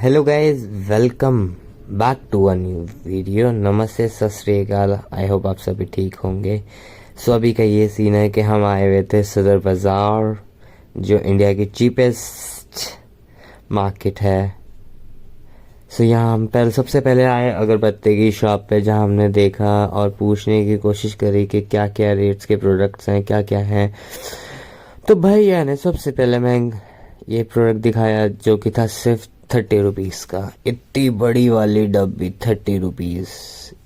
Hello guys, welcome back to a new video. नमस्ते, सत श्री अकाल। आई होप आप सभी ठीक होंगे। सो अभी का ये सीन है कि हम आए हुए थे सदर बाज़ार, जो इंडिया की चीपेस्ट मार्केट है। सो यहाँ हम सबसे पहले आए अगरबत्ती की शॉप पे, जहाँ हमने देखा और पूछने की कोशिश करी कि क्या क्या रेट्स के प्रोडक्ट्स हैं, क्या क्या हैं। तो भैया ने सबसे पहले मैं ये प्रोडक्ट दिखाया, जो कि था सिर्फ 30 रुपीज़ का। इतनी बड़ी वाली डब्बी 30 रुपीज़,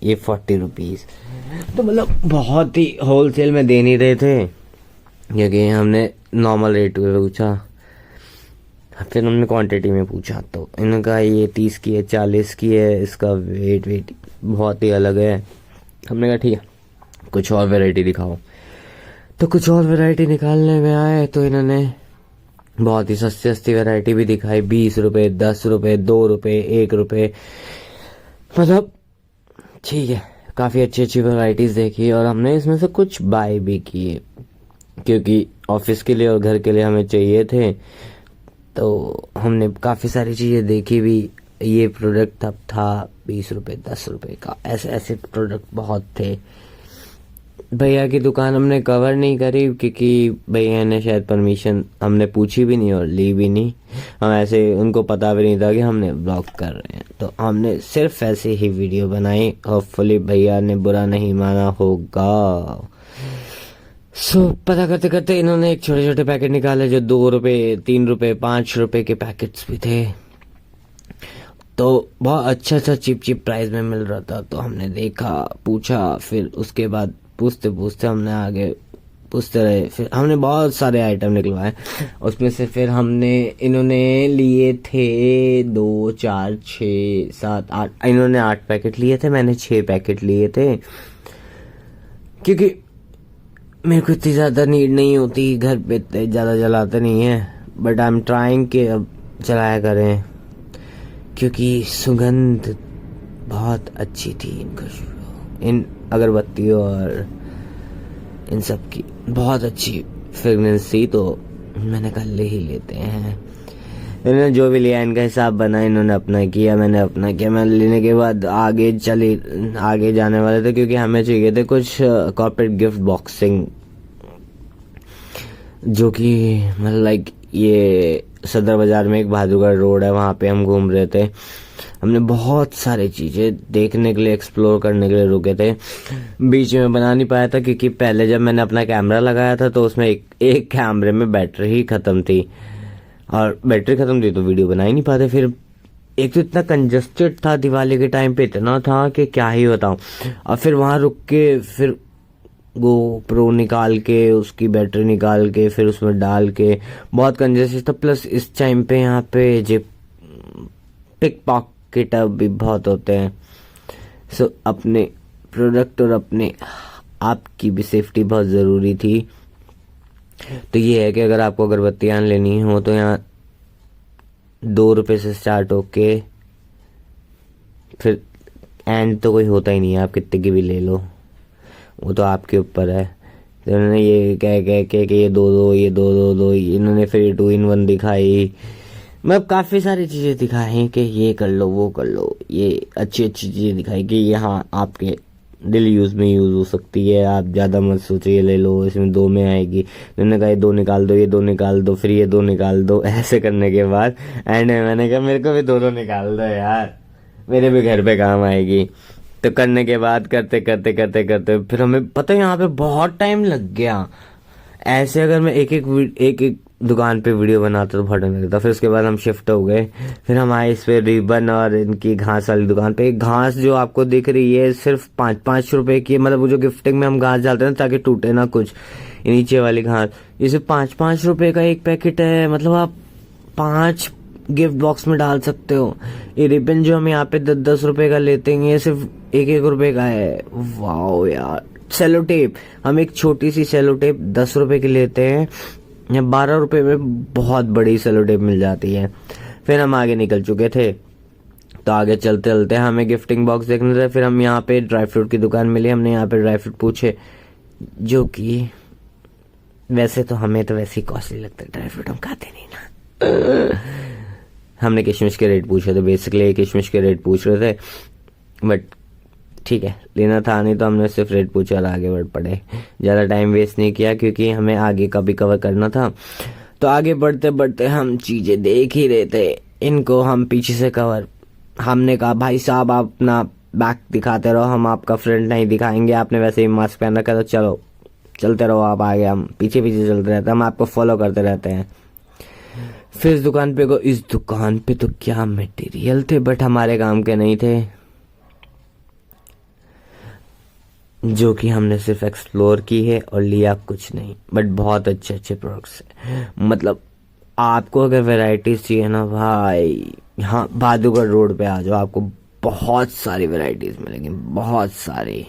ये 40 रुपीज़। तो मतलब बहुत ही होलसेल में दे नहीं रहे थे, क्योंकि हमने नॉर्मल रेट में पूछा, फिर हमने क्वांटिटी में पूछा तो इनका ये 30 की है, 40 की है। इसका वेट बहुत ही अलग है। हमने कहा ठीक है, कुछ और वैरायटी दिखाओ। तो कुछ और वैरायटी निकालने में आए तो इन्होंने बहुत ही सस्ती सस्ती वैरायटी भी दिखाई। 20 रुपये, 10 रुपये, 2 रुपये, 1 रुपये, मतलब ठीक है, काफ़ी अच्छी अच्छी वैरायटीज़ देखी। और हमने इसमें से कुछ बाय भी किए, क्योंकि ऑफिस के लिए और घर के लिए हमें चाहिए थे। तो हमने काफ़ी सारी चीज़ें देखी भी। ये प्रोडक्ट तब था 20 रुपये, 10 रुपये का। ऐसे ऐसे प्रोडक्ट बहुत थे। भैया की दुकान हमने कवर नहीं करी, क्योंकि भैया ने शायद परमिशन हमने पूछी भी नहीं और ली भी नहीं। हम ऐसे, उनको पता भी नहीं था कि हमने ब्लॉग कर रहे हैं, तो हमने सिर्फ ऐसे ही वीडियो बनाई। होपफुली भैया ने बुरा नहीं माना होगा। सो पता करते करते इन्होंने एक छोटे छोटे पैकेट निकाले, जो 2 रुपये, 3 रुपये, 5 रुपये के पैकेट्स भी थे। तो बहुत अच्छा चीप प्राइस में मिल रहा था। तो हमने देखा, पूछा, फिर उसके बाद पूछते पूछते हमने आगे पूछते रहे। फिर हमने बहुत सारे आइटम निकलवाए। उसमें से फिर इन्होंने लिए थे 2, 4, 6, 7, 8। इन्होंने 8 पैकेट लिए थे, मैंने 6 पैकेट लिए थे, क्योंकि मेरे को इतनी ज़्यादा नीड नहीं होती, घर पे इतने ज़्यादा जलाते नहीं है। बट आई एम ट्राइंग कि अब चलाया करें, क्योंकि सुगंध बहुत अच्छी थी इन अगरबत्तियों और इन सब की बहुत अच्छी फ्रेगनेंस थी। तो मैंने कहा ले ही लेते हैं। इन्होंने जो भी लिया, इनका हिसाब बना, इन्होंने अपना किया, मैंने अपना किया। मैं लेने के बाद आगे जाने वाले थे, क्योंकि हमें चाहिए थे कुछ कॉर्पोरेट गिफ्ट बॉक्सिंग, जो कि मतलब लाइक ये सदर बाज़ार में एक बहादुरगढ़ रोड है, वहाँ पे हम घूम रहे थे। हमने बहुत सारी चीज़ें देखने के लिए, एक्सप्लोर करने के लिए रुके थे। बीच में बना नहीं पाया था, क्योंकि पहले जब मैंने अपना कैमरा लगाया था तो उसमें एक कैमरे में बैटरी ही ख़त्म थी, और बैटरी ख़त्म थी तो वीडियो बना ही नहीं पाते। फिर एक तो इतना कंजस्टेड था, दिवाली के टाइम पे इतना था कि क्या ही बताऊँ। और फिर वहाँ रुक के, फिर GoPro निकाल के, उसकी बैटरी निकाल के, फिर उसमें डाल के, बहुत कंजस्टेड था। प्लस इस टाइम पे यहाँ पे जो पिक पॉकेट भी बहुत होते हैं। सो अपने प्रोडक्ट और अपने आपकी भी सेफ्टी बहुत ज़रूरी थी। तो ये है कि अगर आपको अगरबत्तियाँ लेनी हो तो यहाँ 2 रुपये से स्टार्ट होके फिर एंड तो कोई होता ही नहीं है, आप कितने की भी ले लो, वो तो आपके ऊपर है। तो इन्होंने ये कह के कि ये ये दो, इन्होंने फिर 2 in 1 दिखाई। मतलब काफ़ी सारी चीज़ें दिखाई कि ये कर लो, वो कर लो। ये अच्छी अच्छी चीज़ें दिखाई कि यहाँ आपके डेली यूज़ में यूज़ हो सकती है, आप ज़्यादा मत सोचिए, ले लो, इसमें 2 में आएगी। इन्होंने कहा ये 2 निकाल दो, ये 2 निकाल दो, फिर ये 2 निकाल दो। ऐसे करने के बाद एंड में मैंने कहा मेरे को भी 2 निकाल दो यार, मेरे भी घर पे काम आएगी। तो करने के बाद करते करते फिर हमें पता है यहाँ पे बहुत टाइम लग गया। ऐसे अगर मैं एक दुकान पे वीडियो बनाता तो बहुत टाइम लगता। फिर उसके बाद हम शिफ्ट हो गए। फिर हम आए इस पे रिबन और इनकी घास वाली दुकान पे। घास जो आपको दिख रही है सिर्फ 5-5 रुपए की है, मतलब वो जो गिफ्टिंग में हम घास डालते हैं ताकि टूटे ना कुछ, नीचे वाली घास, ये सिर्फ 5-5 रुपए का एक पैकेट है। मतलब आप 5 गिफ्ट बॉक्स में डाल सकते हो। ये रिबन जो हम यहाँ पे 10-10 रुपए का लेते हैं, ये सिर्फ 1-1 रुपए का है। वाह यार। सेलो टेप, हम एक छोटी सी सेलो टेप 10 रुपए की लेते हैं, या 12 रुपए में बहुत बड़ी सेलो टेप मिल जाती है। फिर हम आगे निकल चुके थे, तो आगे चलते चलते हमें गिफ्टिंग बॉक्स देखने थे। फिर हम यहाँ पे ड्राई फ्रूट की दुकान मिली, हमने यहाँ पे ड्राई फ्रूट पूछे, जो कि वैसे तो हमें तो वैसे ही कॉस्टली लगता है, ड्राई फ्रूट हम खाते नहीं ना। हमने किशमिश के रेट पूछे थे, बेसिकली किशमिश के रेट पूछ रहे थे, बट ठीक है, लेना था नहीं तो हमने सिर्फ रेट पूछा और आगे बढ़ पड़े। ज़्यादा टाइम वेस्ट नहीं किया क्योंकि हमें आगे का भी कवर करना था। तो आगे बढ़ते बढ़ते हम चीज़ें देख ही रहे थे, इनको हम पीछे से कवर। हमने कहा भाई साहब आप अपना बैक दिखाते रहो, हम आपका फ्रंट नहीं दिखाएंगे, आपने वैसे ही मास्क पहन रखा, तो चलो चलते रहो आप आगे, हम पीछे पीछे चलते रहते हैं, हम आपको फॉलो करते रहते हैं। फिर इस दुकान पे गो, इस दुकान पे तो क्या मटेरियल थे बट हमारे काम के नहीं थे, जो कि हमने सिर्फ एक्सप्लोर की है और लिया कुछ नहीं, बट बहुत अच्छे अच्छे प्रोडक्ट्स हैं। मतलब आपको अगर वैरायटीज चाहिए ना भाई, यहाँ बादूगढ़ रोड पे आ जाओ, आपको बहुत सारी वैरायटीज मिलेंगी, बहुत सारी,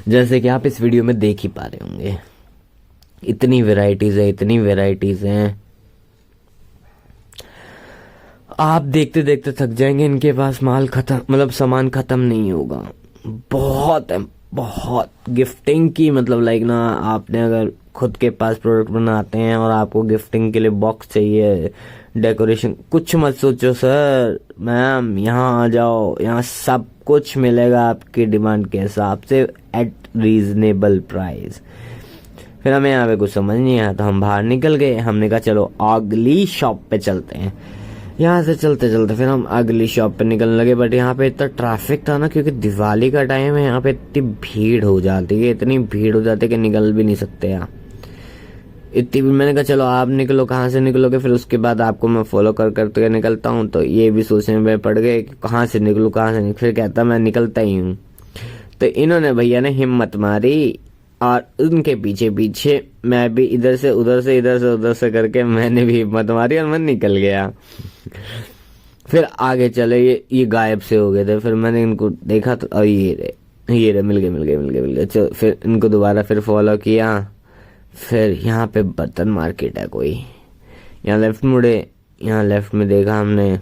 जैसे कि आप इस वीडियो में देख ही पा रहे होंगे। इतनी वैरायटीज है, इतनी वैरायटीज हैं, आप देखते देखते थक जाएंगे। इनके पास माल खत्म, मतलब सामान खत्म नहीं होगा, बहुत है, बहुत। गिफ्टिंग की मतलब लाइक ना, आपने अगर खुद के पास प्रोडक्ट बनाते हैं और आपको गिफ्टिंग के लिए बॉक्स चाहिए, डेकोरेशन, कुछ मत सोचो सर मैम, यहाँ आ जाओ, यहाँ सब कुछ मिलेगा आपकी डिमांड के हिसाब से एट रीजनेबल प्राइस। फिर हमें यहाँ पे कुछ समझ नहीं आया तो हम बाहर निकल गए। हमने कहा चलो अगली शॉप पे चलते हैं। यहाँ से चलते चलते फिर हम अगली शॉप पे निकलने लगे, बट यहाँ पे इतना ट्रैफिक था ना, क्योंकि दिवाली का टाइम है, यहाँ पे इतनी भीड़ हो जाती है, इतनी भीड़ हो जाती है कि निकल भी नहीं सकते यहाँ, इतनी भीड़। मैंने कहा चलो आप निकलो, कहाँ से निकलोगे, फिर उसके बाद आपको मैं फॉलो करके निकलता हूँ। तो ये भी सोचने में पड़ गए कि कहाँ से निकलूँ, कहाँ से निकलूँ, फिर कहता मैं निकलता ही हूँ। तो इन्होंने भैया ने हिम्मत मारी और उनके पीछे पीछे मैं भी इधर से उधर से, इधर से उधर से करके मैंने भी हिम्मत मारी और मैं निकल गया। फिर आगे चले, ये गायब से हो गए थे। फिर मैंने इनको देखा तो और ये रे मिल गए। चलो फिर इनको दोबारा फिर फॉलो किया। फिर यहाँ पे बर्तन मार्केट है कोई, यहाँ लेफ्ट मुड़े, यहाँ लेफ्ट में देखा हमने,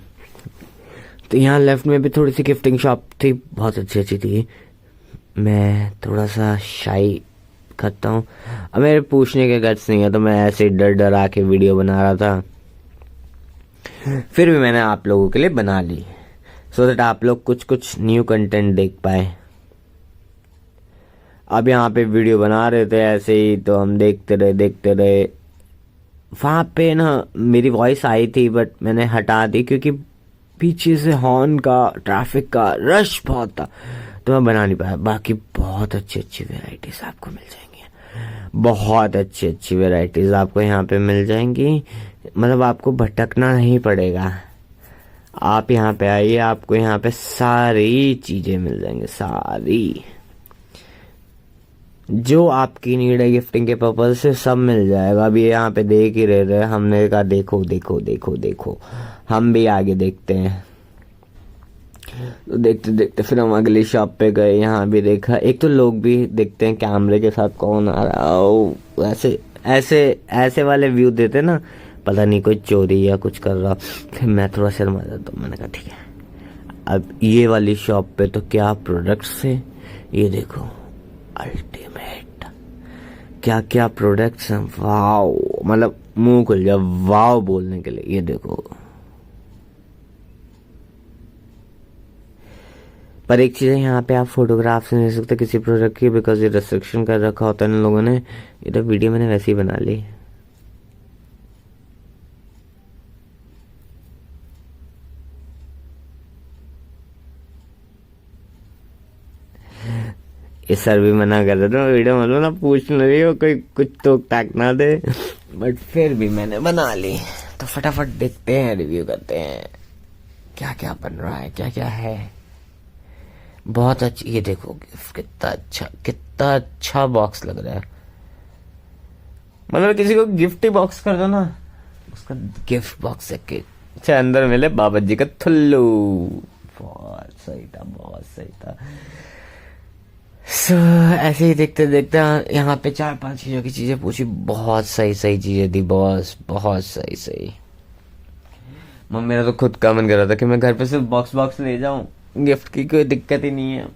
तो यहाँ लेफ्ट में भी थोड़ी सी गिफ्टिंग शॉप थी, बहुत अच्छी अच्छी थी। मैं थोड़ा सा शाई करता हूँ, अब मेरे पूछने के गट्स नहीं है, तो मैं ऐसे डर डर आके वीडियो बना रहा था। फिर भी मैंने आप लोगों के लिए बना ली, सो दैट आप लोग कुछ कुछ न्यू कंटेंट देख पाए। अब यहाँ पे वीडियो बना रहे थे ऐसे ही, तो हम देखते रहे। वहाँ पे ना मेरी वॉइस आई थी बट मैंने हटा दी, क्योंकि पीछे से हॉर्न का, ट्रैफिक का रश बहुत था, तो मैं बना नहीं पाया। बाकी बहुत अच्छी अच्छी वेराइटीज आपको मिल जाएंगी, बहुत अच्छी अच्छी वेराइटीज आपको यहाँ पे मिल जाएंगी। मतलब आपको भटकना नहीं पड़ेगा, आप यहाँ पे आइए, आपको यहाँ पे सारी चीजें मिल जाएंगी, सारी जो आपकी नीड है गिफ्टिंग के पर्पज से सब मिल जाएगा। अभी यहाँ पे देख ही रहे थे, हमने कहा देखो, हम भी आगे देखते हैं। तो देखते देखते फिर हम अगली शॉप पे गए, यहाँ भी देखा। एक तो लोग भी देखते हैं कैमरे के साथ कौन आ रहा है, ऐसे वाले व्यू देते ना, पता नहीं कोई चोरी या कुछ कर रहा। फिर मैं थोड़ा शर्मा जाता हूँ, मैंने कहा ठीक है। अब ये वाली शॉप पे तो क्या प्रोडक्ट्स थे, ये देखो अल्टीमेट, क्या क्या प्रोडक्ट्स हैं, वाओ, मतलब मुंह खुल जाए वाओ बोलने के लिए। ये देखो, पर एक चीज़ है, यहाँ पे आप फोटोग्राफ्स नहीं ले सकते किसी प्रोडक्ट की, बिकॉज ये रेस्ट्रिक्शन कर रखा होता है इन लोगों ने। ये तो वीडियो मैंने वैसे ही बना ली। इस सर भी मना कर रहे थे वीडियो मतलब ना पूछ रही हो, कोई कुछ तो टैग ना दे, बट फिर भी मैंने बना ली। तो फटाफट देखते हैं, रिव्यू करते हैं क्या क्या बन रहा है, क्या क्या है। बहुत अच्छी, ये देखो गिफ्ट, कितना अच्छा बॉक्स लग रहा है। मतलब किसी को गिफ्ट ही बॉक्स कर दो ना, उसका गिफ्ट बॉक्स है कि अच्छा अंदर मिले बाबा जी का थुल्लू। बहुत सही था, बहुत सही था। ऐसे ही देखते देखते यहाँ पे 4-5 चीजों की चीजें पूछी, बहुत सही सही चीजें थी बॉस, बहुत सही सही। मेरा तो खुद का मन कर रहा था कि मैं घर पे सिर्फ बॉक्स ले जाऊं, गिफ्ट की कोई दिक्कत ही नहीं है।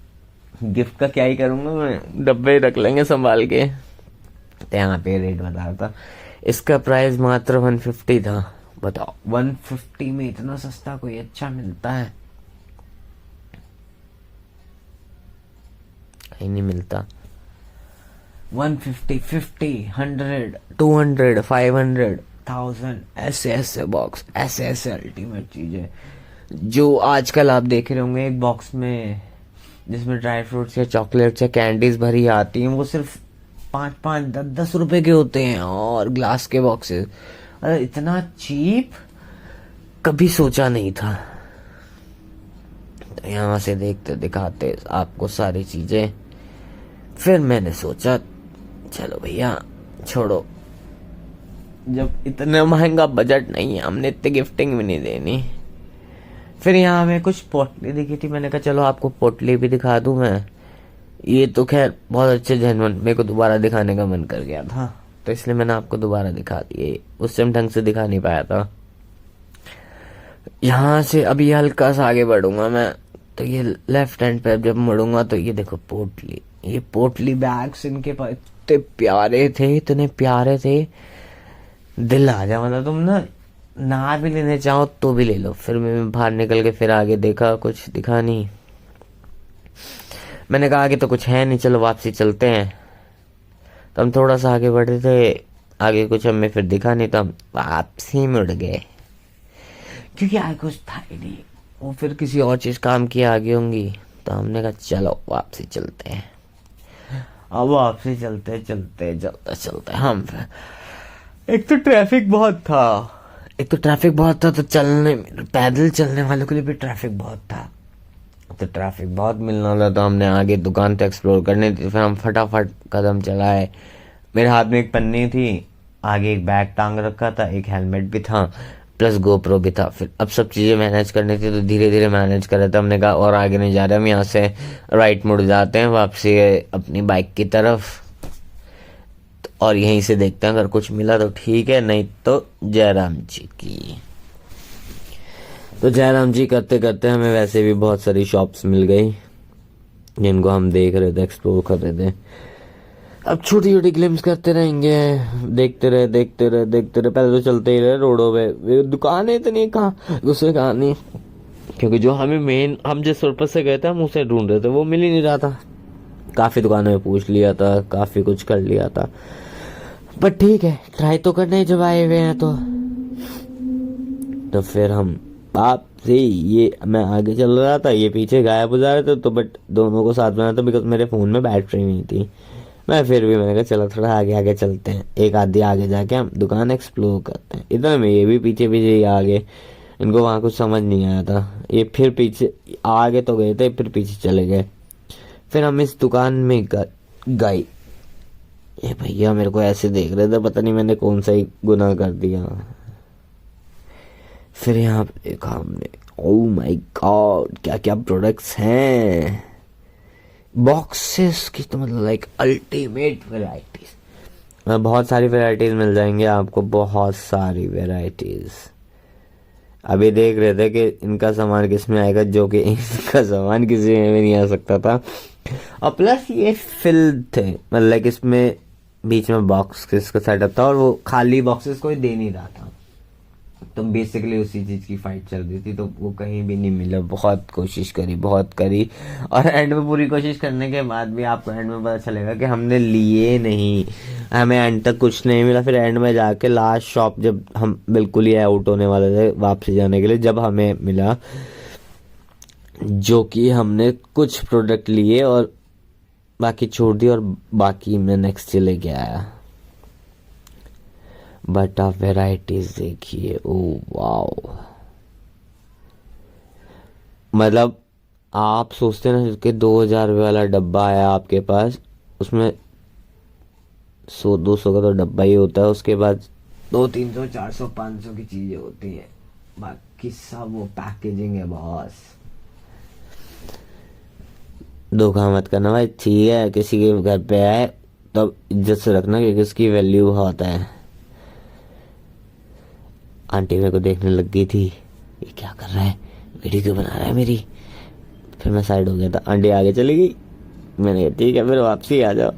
गिफ्ट का क्या ही करूंगा मैं, डब्बे रख लेंगे संभाल के। तो यहाँ पे रेट बता रहा था, इसका प्राइस मात्र 150 था, बताओ 150 में इतना सस्ता कोई अच्छा मिलता है? कहीं नहीं मिलता। 150, 50, 100, 200, 500, 1000 ऐसे ऐसे बॉक्स, ऐसे ऐसे अल्टीमेट चीजें जो आजकल आप देख रहे होंगे एक बॉक्स में जिसमें ड्राई फ्रूट्स या चॉकलेट्स या कैंडीज भरी आती हैं, वो सिर्फ 5-5, 10-10 रुपए के होते हैं। और ग्लास के बॉक्सेस, अरे इतना चीप कभी सोचा नहीं था। तो यहाँ से देखते दिखाते आपको सारी चीजें, फिर मैंने सोचा चलो भैया छोड़ो, जब इतना महंगा बजट नहीं है, हमने इतनी गिफ्टिंग भी नहीं देनी। फिर यहाँ हमें कुछ पोटली दिखी थी, मैंने कहा चलो आपको पोटली भी दिखा दूं मैं। ये तो खैर बहुत अच्छे जेन्युइन, मेरे को दोबारा दिखाने का मन कर गया था, तो इसलिए मैंने आपको दोबारा दिखा दिए। उस टाइम ढंग से दिखा नहीं पाया था। यहाँ से अभी हल्का सा आगे बढ़ूंगा मैं, तो ये लेफ्ट हैंड पे जब मुड़ूंगा तो ये देखो पोटली, ये पोटली बैग्स इनके पास इतने प्यारे थे, इतने प्यारे थे, दिल आ जा। मतलब तुम ना भी लेने चाहो तो भी ले लो। फिर मैं बाहर निकल के फिर आगे देखा, कुछ दिखा नहीं। मैंने कहा आगे तो कुछ है नहीं, चलो वापसी चलते हैं। तो हम थोड़ा सा आगे बढ़े थे, आगे कुछ हमें फिर दिखा नहीं, तो हम वापसी मुड़ गए, क्योंकि आगे कुछ था ही नहीं। वो फिर किसी और चीज काम की आगे होंगी, तो हमने कहा चलो वापसी चलते हैं। अब वापसी चलते चलते चलते चलते हम एक तो ट्रैफिक बहुत था, तो चलने पैदल चलने वालों के लिए भी ट्रैफिक बहुत था। तो ट्रैफिक बहुत मिलना था, तो हमने आगे दुकान तो एक्सप्लोर करनी थी। फिर हम फटाफट कदम चलाए। मेरे हाथ में एक पन्नी थी, आगे एक बैग टांग रखा था, एक हेलमेट भी था, प्लस गोप्रो भी था। फिर अब सब चीज़ें मैनेज करनी थी, तो धीरे धीरे मैनेज कर रहे थे। हमने कहा और आगे नहीं जा रहे हम, यहाँ से राइट मुड़ जाते हैं वापसी अपनी बाइक की तरफ, और यहीं से देखते हैं, अगर कुछ मिला तो ठीक है, नहीं तो जयराम जी की। तो जयराम जी करते करते हमें वैसे भी बहुत सारी शॉप्स मिल गई, जिनको हम देख रहे थे, एक्सप्लोर कर रहे थे। अब छोटी छोटी ग्लिम्स करते रहेंगे, देखते रहे। पहले तो चलते ही रहे रोडों पे, दुकानें इतनी कहाँ दूसरे कहाँ नहीं, क्योंकि जो हमें मेन, हम जिस पर्पज से गए थे हम उसे ढूंढ रहे थे, वो मिल ही नहीं रहा था। काफी दुकानों में पूछ लिया था, काफी कुछ कर लिया था, बट ठीक है, ट्राई तो करने ही जब आए हुए हैं। तो फिर हम आप से ये, मैं आगे चल रहा था, ये पीछे गायब हो जा रहे थे, तो बट दोनों को साथ में था, बिकॉज मेरे फोन में बैटरी नहीं थी। मैं फिर भी मैंने कहा चलो थोड़ा आगे आगे चलते हैं, एक आधी आगे जाके हम दुकान एक्सप्लोर करते हैं। इधर में ये भी पीछे पीछे ही आगे, इनको वहाँ कुछ समझ नहीं आया था, ये फिर पीछे आगे तो गए थे, फिर पीछे चले गए। फिर हम इस दुकान में गए। ये भैया मेरे को ऐसे देख रहे थे, पता नहीं मैंने कौन सा ही गुनाह कर दिया। फिर यहाँ पे देखा हमने, ओह माय गॉड, क्या क्या प्रोडक्ट्स हैं, बॉक्सेस की, तो मतलब लाइक अल्टीमेट वेराइटीज। बहुत सारी वेराइटीज मिल जाएंगे आपको, बहुत सारी वेराइटीज। अभी देख रहे थे कि इनका सामान किस में आएगा, जो कि इनका सामान किसी में भी नहीं आ सकता था। और प्लस ये फिल्ड थे, मतलब इसमें बीच में बॉक्सेस का सेटअप था, और वो खाली बॉक्सेस कोई दे नहीं रहा था, तो बेसिकली उसी चीज की फाइट चल रही थी। तो वो कहीं भी नहीं मिला, बहुत कोशिश करी, और एंड में पूरी कोशिश करने के बाद भी आपको एंड में पता चलेगा कि हमने लिए नहीं, हमें एंड तक कुछ नहीं मिला। फिर एंड में जाके लास्ट शॉप, जब हम बिल्कुल ही आउट होने वाले थे वापसी जाने के लिए, जब हमें मिला, जो कि हमने कुछ प्रोडक्ट लिए और बाकी छोड़ दिए, और बाकी मैं नेक्स्ट से लेके आया। बट आप वेराइटीज देखिए, ओ वाओ, मतलब आप सोचते ना कि 2000 रुपये वाला डब्बा आया आपके पास, उसमें 100-200 का तो डब्बा ही होता है, उसके बाद 200-300, 400, 500 की चीजें होती है, बाकी सब वो पैकेजिंग है बॉस। धोखा मत करना भाई, ठीक है, किसी के घर पे आए तब इज्जत से रखना, क्योंकि उसकी वैल्यू बहुत है। आंटी मेरे को देखने लग गई थी, ये क्या कर रहा है, वीडियो क्यों बना रहा है मेरी। फिर मैं साइड हो गया था, आंटी आगे चली गई। मैंने कहा ठीक है, फिर वापसी आ जाओ,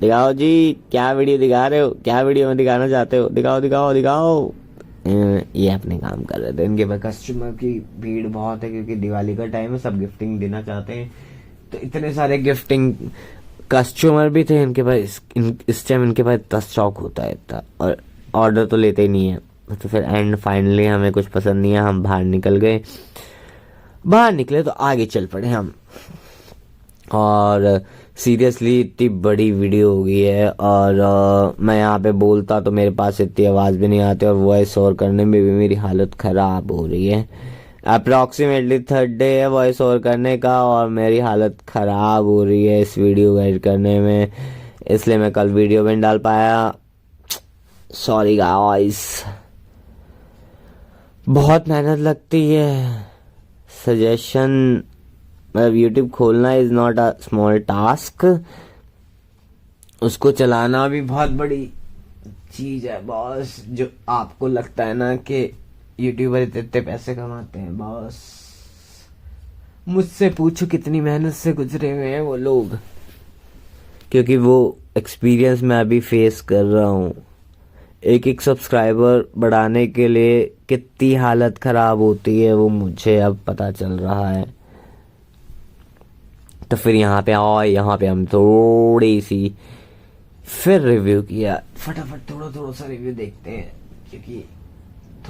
दिखाओ जी क्या वीडियो दिखा रहे हो, क्या वीडियो में दिखाना चाहते हो, दिखाओ। ये अपने काम कर रहे थे। इनके पास कस्टमर की भीड़ बहुत है क्योंकि दिवाली का टाइम है, सब गिफ्टिंग देना चाहते हैं, तो इतने सारे गिफ्टिंग कस्टमर भी थे इनके पास। इस टाइम इनके पास इतना स्टॉक होता है इतना, और ऑर्डर तो लेते ही नहीं है। तो फिर एंड फाइनली हमें कुछ पसंद नहीं है, हम बाहर निकल गए। बाहर निकले तो आगे चल पड़े हम, और सीरियसली इतनी बड़ी वीडियो हो गई है, और मैं यहाँ पे बोलता तो मेरे पास इतनी आवाज़ भी नहीं आती, और वॉइस ओवर करने में भी मेरी हालत ख़राब हो रही है। अप्रॉक्सीमेटली 3rd डे है वॉइस ओवर करने का, और मेरी हालत ख़राब हो रही है इस वीडियो को एडिट करने में, इसलिए मैं कल वीडियो भी नहीं डाल पाया। सॉरी गाइस, बहुत मेहनत लगती है। सजेशन, मतलब यूट्यूब खोलना is not a small task, उसको चलाना भी बहुत बड़ी चीज़ है बॉस। जो आपको लगता है ना कि यूट्यूबर इतने पैसे कमाते हैं, बॉस मुझसे पूछो कितनी मेहनत से गुजरे हुए हैं वो लोग, क्योंकि वो एक्सपीरियंस मैं अभी फेस कर रहा हूँ। एक सब्सक्राइबर बढ़ाने के लिए कितनी हालत ख़राब होती है वो मुझे अब पता चल रहा है। तो फिर यहाँ पे हम थोड़ी सी फिर रिव्यू किया, फटाफट थोड़ा सा रिव्यू देखते हैं, क्योंकि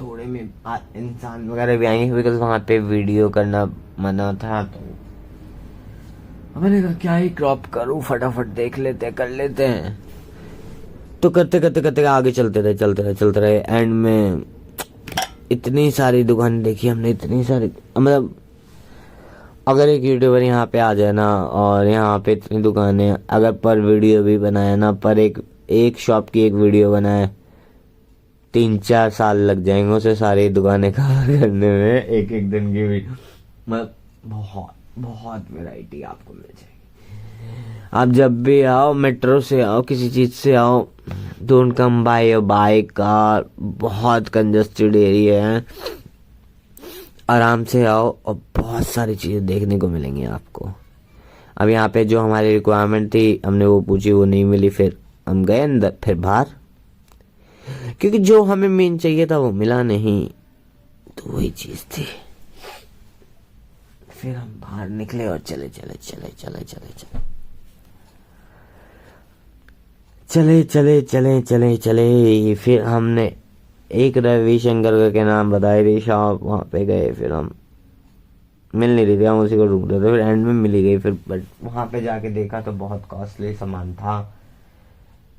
थोड़े में इंसान वगैरह भी आएंगे, बिकॉज वहाँ पे वीडियो करना मना था। तो मैंने कहा क्या ही क्रॉप करूँ, फटाफट देख लेते हैं, कर लेते हैं। तो करते आगे चलते रहे। एंड में इतनी सारी दुकान देखी हमने, इतनी सारी, मतलब अगर एक यूट्यूबर यहाँ पे आ जाए ना, और यहाँ पे इतनी दुकानें, अगर पर वीडियो भी बनाए ना, पर एक शॉप की एक वीडियो बनाए, 3-4 साल लग जाएंगे उसे सारी दुकानें कवर करने में, एक दिन की भी। मतलब बहुत वैरायटी आपको मिल जाएगी। आप जब भी आओ, मेट्रो से आओ, किसी चीज़ से आओ, don't come by your bike, car, बहुत कंजस्टेड एरिया है, आराम से आओ और बहुत सारी चीज़ें देखने को मिलेंगी आपको। अब यहाँ पे जो हमारी रिक्वायरमेंट थी हमने वो पूछी, वो नहीं मिली, फिर हम गए अंदर, फिर बाहर, क्योंकि जो हमें मेन चाहिए था वो मिला नहीं, तो वही चीज़ थी। फिर हम बाहर निकले और चले। फिर हमने एक रविशंकर के नाम बताई थी शॉप, वहाँ पे गए। फिर हम मिल नहीं रही थी, हम उसी को ढूंढ रहे थे, फिर एंड में मिली गई। फिर बट वहाँ पे जाके देखा तो बहुत कॉस्टली सामान था,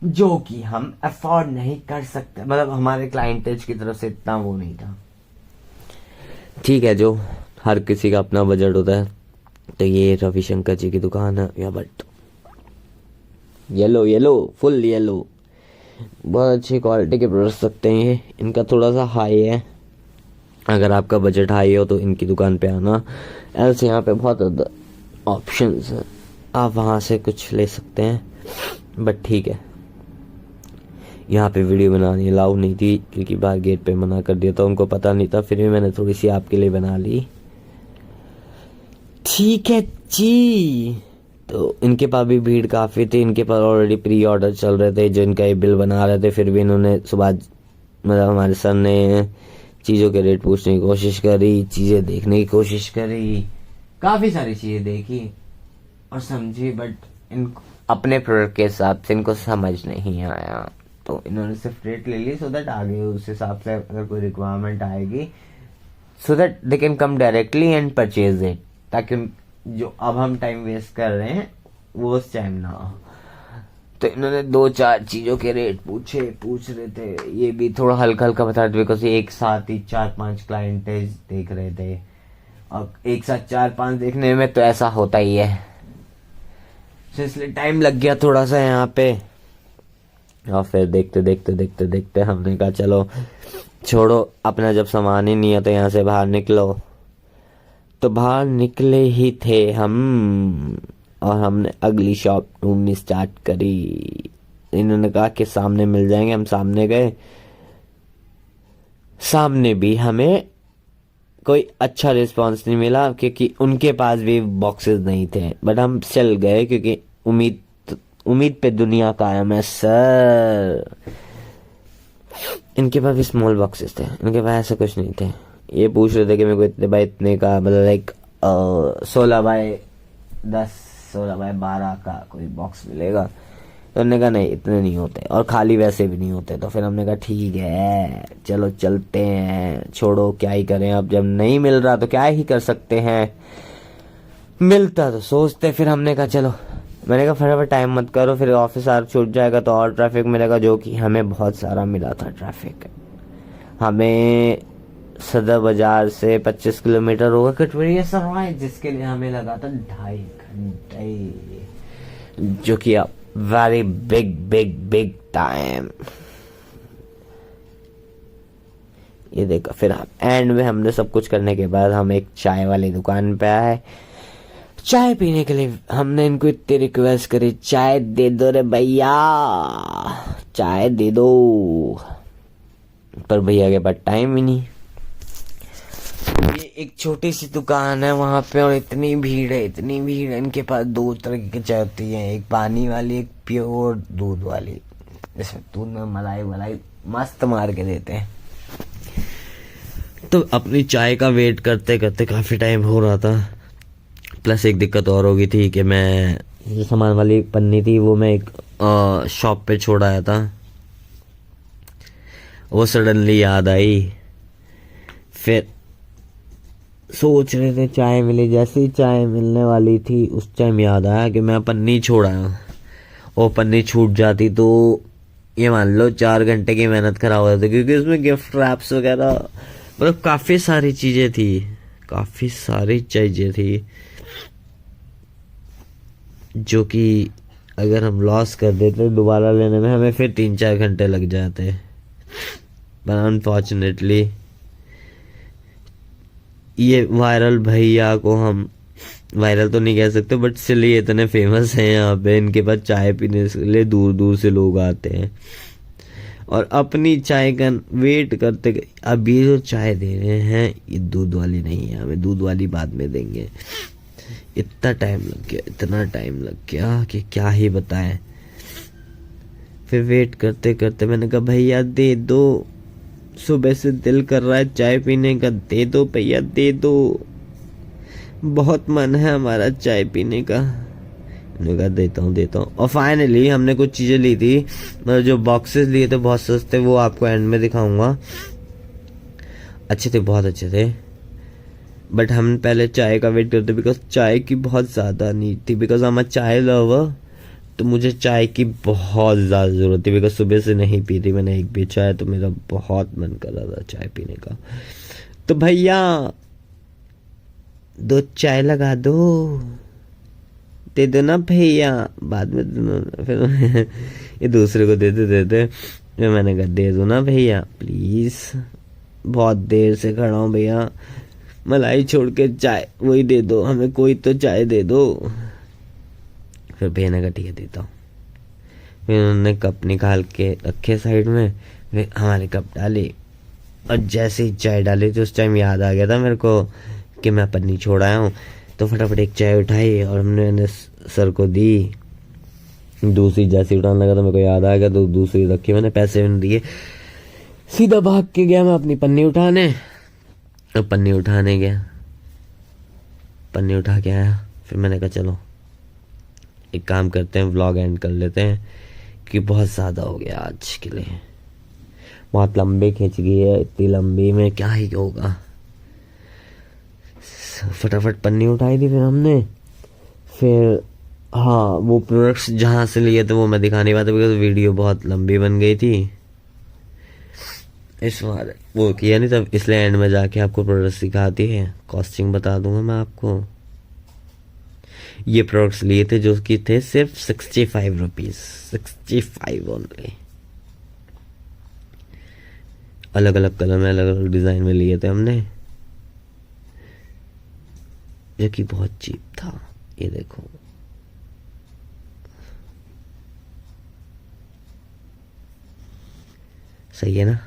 जो कि हम अफोर्ड नहीं कर सकते, मतलब हमारे क्लाइंटेज की तरफ से इतना वो नहीं था। ठीक है, जो हर किसी का अपना बजट होता है। तो ये रविशंकर जी की दुकान है, या बट येलो, फुल येलो, बहुत अच्छी क्वालिटी के प्रोडक्ट्स रखते हैं ये। इनका थोड़ा सा हाई है, अगर आपका बजट हाई हो तो इनकी दुकान पे आना, ऐसे यहाँ पे बहुत ऑप्शंस हैं, आप वहाँ से कुछ ले सकते हैं। बट ठीक है, यहाँ पे वीडियो बनानी अलाउ नहीं थी, क्योंकि बाहर गेट पे मना कर दिया था, उनको पता नहीं था, फिर भी मैंने थोड़ी सी आपके लिए बना ली। ठीक है जी। तो इनके पास भी भीड़ काफ़ी थी, इनके पास ऑलरेडी प्री ऑर्डर चल रहे थे, जो इनका ये बिल बना रहे थे। फिर भी इन्होंने सुबह, मतलब हमारे सर ने चीज़ों के रेट पूछने की कोशिश करी, चीज़ें देखने की कोशिश करी, काफ़ी सारी चीज़ें देखी और समझी, बट इन अपने प्रोडक्ट के हिसाब से इनको समझ नहीं आया, तो इन्होंने सिर्फ रेट ले ली, सो दैट आगे उस हिसाब से अगर कोई रिक्वायरमेंट आएगी, so that they can come directly and purchase it, ताकि जो अब हम टाइम वेस्ट कर रहे हैं वो उस टाइम ना हो। तो इन्होंने 2-4 चीज़ों के रेट पूछ रहे थे, ये भी थोड़ा हल्का बता रहे थे, बिकॉज एक साथ ही 4-5 क्लाइंटेज देख रहे थे, और एक साथ 4-5 देखने में तो ऐसा होता ही है, तो इसलिए टाइम लग गया थोड़ा सा यहाँ पे। और फिर देखते हमने कहा चलो छोड़ो, अपना जब सामान ही नहीं है तो यहाँ से बाहर निकलो। तो बाहर निकले ही थे हम, और हमने अगली शॉप ढूंढनी स्टार्ट करी। इन्होंने कहा कि सामने मिल जाएंगे, हम सामने गए, सामने भी हमें कोई अच्छा रिस्पांस नहीं मिला, क्योंकि उनके पास भी बॉक्सेस नहीं थे। बट हम चल गए, क्योंकि उम्मीद पे दुनिया कायम है सर। इनके पास भी स्मॉल बॉक्सेस थे, इनके पास ऐसा कुछ नहीं थे। ये पूछ रहे थे कि मेरे को इतने बाय इतने का, मतलब लाइक 16x10 16x12 का कोई बॉक्स मिलेगा। तो हमने कहा नहीं, इतने नहीं होते, और खाली वैसे भी नहीं होते। तो फिर हमने कहा ठीक है चलो चलते हैं, छोड़ो क्या ही करें, अब जब नहीं मिल रहा तो क्या ही कर सकते हैं, मिलता तो सोचते। फिर हमने कहा चलो, मैंने कहा फटाफट टाइम मत करो, फिर ऑफिस आवर छूट जाएगा तो और ट्रैफिक मिलेगा, जो कि हमें बहुत सारा मिला था ट्रैफिक। हमें सदर बाजार से 25 किलोमीटर होगा कटवरिया सरवाई, जिसके लिए हमें लगा था 2.5 घंटे, जो कि very big big big time. ये देखो, फिर एंड में हमने सब कुछ करने के बाद हम एक चाय वाली दुकान पे आए। चाय पीने के लिए हमने इनको इतनी रिक्वेस्ट करी, चाय दे दो रे भैया, चाय दे दो, पर भैया के पास टाइम ही नहीं। ये एक छोटी सी दुकान है वहां पे, और इतनी भीड़ है, इतनी भीड़ है। इनके पास 2 तरह की चाय होती है, एक पानी वाली, एक प्योर दूध वाली, जिसमें दूध में मलाई वलाई मस्त मार के देते हैं। तो अपनी चाय का वेट करते करते काफी टाइम हो रहा था। प्लस एक दिक्कत और हो गई थी कि मैं जो सामान वाली पन्नी थी वो मैं एक शॉप पे छोड़ आया था, वो सडनली याद आई। फिर सोच रहे थे चाय मिली, जैसे ही चाय मिलने वाली थी उस टाइम याद आया कि मैं पन्नी छोड़ आया। वो पन्नी छूट जाती तो ये मान लो 4 घंटे की मेहनत खराब हो जाती, क्योंकि उसमें गिफ्ट रैप्स वगैरह, मतलब काफ़ी सारी चीज़ें थी, काफ़ी सारी चीज़ें थी, जो कि अगर हम लॉस कर देते दोबारा लेने में हमें फिर 3-4 घंटे लग जाते। पर अनफॉर्चुनेटली ये वायरल भैया को हम वायरल तो नहीं कह सकते, बट स्टिल ये इतने फेमस हैं यहाँ पे, इनके पास चाय पीने के लिए दूर दूर से लोग आते हैं। और अपनी चाय का वेट करते, अब ये जो चाय दे रहे हैं ये दूध वाली नहीं है, हमें दूध वाली बाद में देंगे। इतना टाइम लग गया, इतना टाइम लग गया कि क्या ही बताएं। फिर वेट करते करते मैंने कहा भैया दे दो, सुबह से दिल कर रहा है चाय पीने का, दे दो भैया दे दो, बहुत मन है हमारा चाय पीने का। मैंने कहा देता हूँ। और फाइनली हमने कुछ चीज़ें ली थी, मतलब जो बॉक्सेस लिए थे बहुत सस्ते, वो आपको एंड में दिखाऊंगा। अच्छे थे, बहुत अच्छे थे, बट हम पहले चाय का वेट करते, बिकॉज चाय की बहुत ज़्यादा नीड थी, बिकॉज आई एम अ चाय लवर। तो मुझे चाय की बहुत ज़्यादा ज़रूरत थी, बिकॉज सुबह से नहीं पी थी मैंने एक भी चाय, तो मेरा बहुत मन कर रहा था चाय पीने का। तो भैया 2 चाय लगा दो, दे दो ना भैया, बाद में फिर ये दूसरे को देते फिर मैंने कहा दे दो ना भैया प्लीज़, बहुत देर से खड़ा हूँ भैया, मलाई छोड़ के चाय वही दे दो, हमें कोई तो चाय दे दो। फिर भैया ने कहा ठीक है देता हूँ। फिर उन्होंने कप निकाल के रखे साइड में, फिर हमारे कप डाले, और जैसे ही चाय डाली तो उस टाइम याद आ गया था मेरे को कि मैं पन्नी छोड़ आया हूँ। तो फटाफट एक चाय उठाई और हमने सर को दी। दूसरी जैसे उठाने लगा तो मेरे को याद आ गया, तो दूसरी रखी मैंने, पैसे भी नहीं दिए, सीधा भाग के गया मैं अपनी पन्नी उठाने। और पन्नी उठाने गया, पन्नी उठा के आया। फिर मैंने कहा चलो एक काम करते हैं, व्लॉग एंड कर लेते हैं, कि बहुत ज़्यादा हो गया आज के लिए, बहुत लंबी खींच गई है, इतनी लंबी में क्या ही होगा। फटाफट पन्नी उठाई थी फिर हमने। फिर हाँ, वो प्रोडक्ट्स जहाँ से लिए थे वो मैं दिखा नहीं पाता, बिकॉज वीडियो बहुत लंबी बन गई थी इस बार, वो किया नहीं तब, इसलिए एंड में जाके आपको प्रोडक्ट्स दिखाती है, कॉस्टिंग बता दूंगा मैं आपको। ये प्रोडक्ट्स लिए थे जो कि थे सिर्फ 65 रुपीज़, 65 ओनली। अलग अलग कलर में, अलग अलग डिज़ाइन में लिए थे हमने, जो कि बहुत चीप था। ये देखो, सही है ना।